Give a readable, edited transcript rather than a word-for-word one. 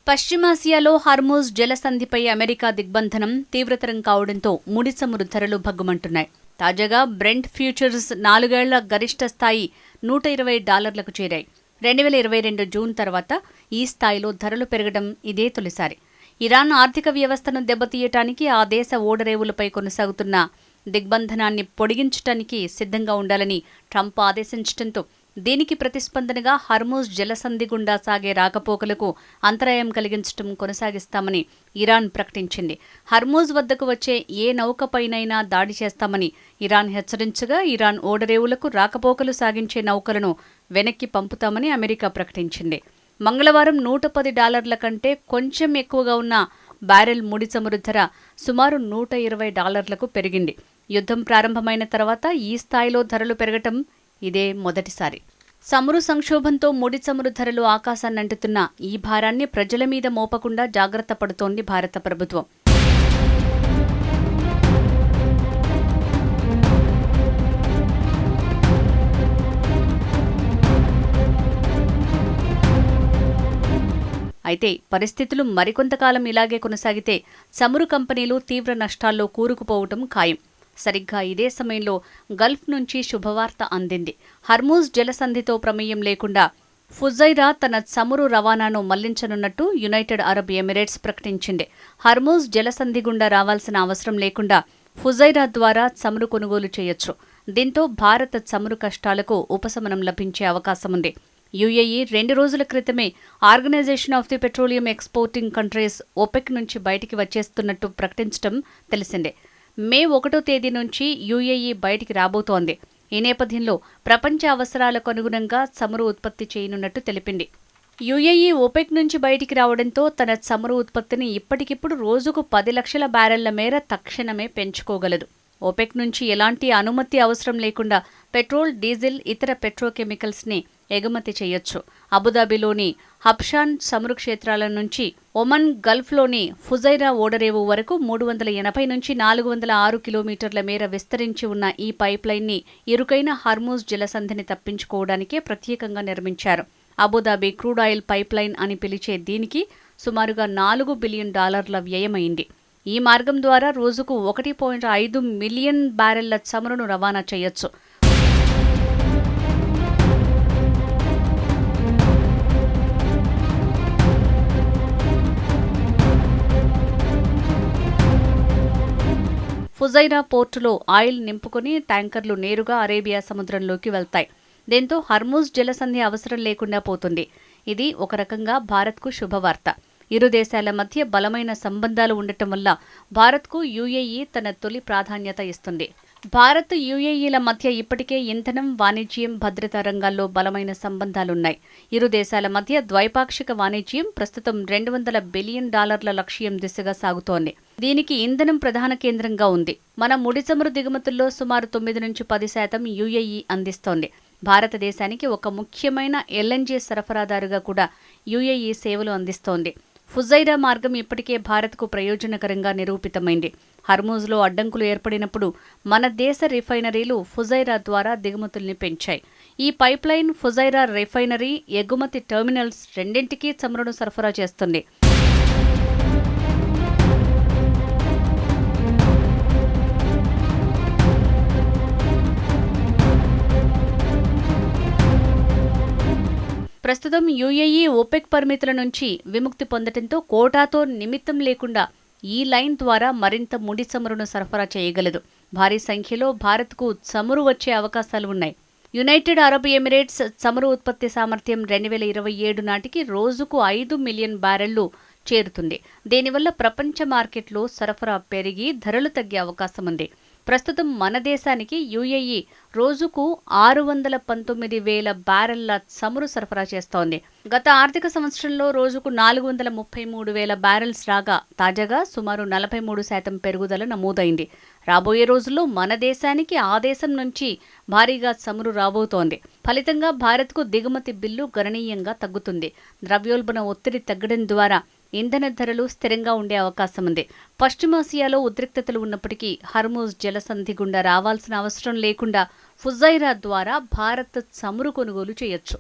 పశ్చిమాసియాలో Hormuz జలసంధిపై America దిగ్బంధనం తీవ్రతరం కావడంతో ముడి చమురు ధరలు భగ్గుమంటున్నాయి. తాజాగా బ్రెంట్ ఫ్యూచర్స్ 4 ఏళ్ల గరిష్ట స్థాయి $120లకు చేరాయి. 2022 జూన్ తర్వాత ఈ స్థాయిలో ధరలు పెరగడం ఇదే తొలిసారి. ఇరాన్ ఆర్థిక వ్యవస్థను దెబ్బతీయటానికి ఆ దేశ ఓడరేవులపై కొనసాగుతున్న దిగ్బంధనాన్ని పొడిగించటానికి సిద్ధంగా ఉండాలని ట్రంప్ ఆదేశించడంతో దీనికి ప్రతిస్పందనగా హార్మూజ్ జలసంధి గుండా సాగే రాకపోకలకు అంతరాయం కలిగించడం కొనసాగిస్తామని ఇరాన్ ప్రకటించింది. హార్మూజ్ వద్దకు వచ్చే ఏ నౌకపైనైనా దాడి చేస్తామని ఇరాన్ హెచ్చరించగా, ఇరాన్ ఓడరేవులకు రాకపోకలు సాగించే నౌకలను వెనక్కి పంపుతామని అమెరికా ప్రకటించింది. మంగళవారం $110 కంటే కొంచెం ఎక్కువగా ఉన్న బ్యారెల్ ముడి చమురు ధర సుమారు $120లకు పెరిగింది. యుద్ధం ప్రారంభమైన తర్వాత ఈ స్థాయిలో ధరలు పెరగటం ఇదే మొదటిసారి. చమురు సంక్షోభంతో ముడి చమురు ధరలు ఆకాశాన్నంటుతున్న ఈ భారాన్ని ప్రజల మీద మోపకుండా జాగ్రత్త పడుతోంది భారత ప్రభుత్వం. అయితే పరిస్థితులు మరికొంతకాలం ఇలాగే కొనసాగితే చమురు కంపెనీలు తీవ్ర నష్టాల్లో కూరుకుపోవటం ఖాయం. సరిగ్గా ఇదే సమయంలో గల్ఫ్ నుంచి శుభవార్త అందింది. హార్మూజ్ జలసంధితో ప్రమేయం లేకుండా ఫుజైరా తన చమురు రవాణాను మళ్లించనున్నట్టు యునైటెడ్ అరబ్ ఎమిరేట్స్ ప్రకటించింది. హార్మూజ్ జలసంధి గుండా రావాల్సిన అవసరం లేకుండా ఫుజైరా ద్వారా చమురు కొనుగోలు చేయొచ్చు. దీంతో భారత చమురు కష్టాలకు ఉపశమనం లభించే అవకాశముంది. యుఏఈ 2 రోజుల క్రితమే organization of the petroleum exporting countries OPEC నుంచి బయటికి వచ్చేస్తున్నట్టు ప్రకటించడం తెలిసిందే. మే 1వ తేదీ నుంచి యుఏఈ బయటికి రాబోతోంది. ఈ నేపథ్యంలో ప్రపంచ అవసరాలకు అనుగుణంగా చమురు ఉత్పత్తి చేయనున్నట్టు తెలిపింది. యుఏఈ OPEC నుంచి బయటికి రావడంతో తన చమురు ఉత్పత్తిని ఇప్పటికిప్పుడు రోజుకు 10 లక్షల బ్యారెళ్ల మేర తక్షణమే పెంచుకోగలదు. OPEC నుంచి ఎలాంటి అనుమతి అవసరం లేకుండా పెట్రోల్, డీజిల్, ఇతర పెట్రోకెమికల్స్ని ఎగుమతి చేయొచ్చు. అబుదాబిలోని హబ్షాన్ చమురు క్షేత్రాల నుంచి ఒమన్ గల్ఫ్లోని ఫుజైరా ఓడరేవు వరకు 380 నుంచి 406 కిలోమీటర్ల మేర విస్తరించి ఉన్న ఈ పైప్లైన్ని ఇరుకైన హార్మూజ్ జలసంధిని తప్పించుకోవడానికే ప్రత్యేకంగా నిర్మించారు. అబుదాబి క్రూడ్ ఆయిల్ పైప్లైన్ అని పిలిచే దీనికి సుమారుగా $4 బిలియన్ వ్యయమైంది. ఈ మార్గం ద్వారా రోజుకు 1.5 మిలియన్ బ్యారెళ్ల చమురును రవాణా చేయొచ్చు. ఫుజైరా పోర్టులో ఆయిల్ నింపుకుని ట్యాంకర్లు నేరుగా అరేబియా సముద్రంలోకి వెళ్తాయి. దీంతో హార్మూజ్ జలసంధి అవసరం లేకుండా పోతుంది. ఇది ఒక రకంగా భారత్కు శుభవార్త. ఇరు దేశాల మధ్య బలమైన సంబంధాలు ఉండటం వల్ల భారత్కు యుఏఈ తన తొలి ప్రాధాన్యత ఇస్తుంది. భారత్, యుఏఈల మధ్య ఇప్పటికే ఇంధనం, వాణిజ్యం, భద్రతా రంగాల్లో బలమైన సంబంధాలున్నాయి. ఇరు దేశాల మధ్య ద్వైపాక్షిక వాణిజ్యం ప్రస్తుతం $200 బిలియన్ లక్ష్యం దిశగా సాగుతోంది. దీనికి ఇంధనం ప్రధాన కేంద్రంగా ఉంది. మన ముడి చమురు దిగుమతుల్లో సుమారు 9 నుంచి 10% యుఏఈ అందిస్తోంది. భారతదేశానికి ఒక ముఖ్యమైన LNG సరఫరాదారుగా కూడా యుఏఈ సేవలు అందిస్తోంది. ఫుజైరా మార్గం ఇప్పటికే భారత్కు ప్రయోజనకరంగా నిరూపితమైంది. హార్మూజ్లో అడ్డంకులు ఏర్పడినప్పుడు మన దేశ రిఫైనరీలు ఫుజైరా ద్వారా దిగుమతుల్ని పెంచాయి. ఈ పైప్లైన్ ఫుజైరా రిఫైనరీ, ఎగుమతి టెర్మినల్స్ రెండింటికీ చమురును సరఫరా చేస్తుంది. ప్రస్తుతం యుఏఈ OPEC పరిమితుల నుంచి విముక్తి పొందటంతో కోటాతో నిమిత్తం లేకుండా ఈ లైన్ ద్వారా మరింత ముడి చమురును సరఫరా చేయగలదు. భారీ సంఖ్యలో భారత్కు చమురు వచ్చే అవకాశాలు ఉన్నాయి. యునైటెడ్ అరబ్ ఎమిరేట్స్ చమురు ఉత్పత్తి సామర్థ్యం 2027 నాటికి రోజుకు 5 మిలియన్ బ్యారెళ్లు చేరుతుంది. దీనివల్ల ప్రపంచ మార్కెట్లో సరఫరా పెరిగి ధరలు తగ్గే అవకాశం ఉంది. ప్రస్తుతం మన దేశానికి యుఏఈ రోజుకు 619,000 బ్యారెళ్ల చమురు సరఫరా చేస్తోంది. గత ఆర్థిక సంవత్సరంలో రోజుకు 433,000 బ్యారెల్స్ రాగా తాజాగా సుమారు 43% పెరుగుదల నమోదైంది. రాబోయే రోజుల్లో మన దేశానికి ఆ దేశం నుంచి భారీగా చమురు రాబోతోంది. ఫలితంగా భారత్కు దిగుమతి బిల్లు గణనీయంగా తగ్గుతుంది. ద్రవ్యోల్బణ ఒత్తిడి తగ్గడం ద్వారా ఇంధన ధరలు స్థిరంగా ఉండే అవకాశం ఉంది. పశ్చిమాసియాలో ఉద్రిక్తతలు ఉన్నప్పటికీ హార్మూజ్ జలసంధి గుండా రావాల్సిన అవసరం లేకుండా ఫుజైరా ద్వారా భారత్ చమురు కొనుగోలు చేయొచ్చు.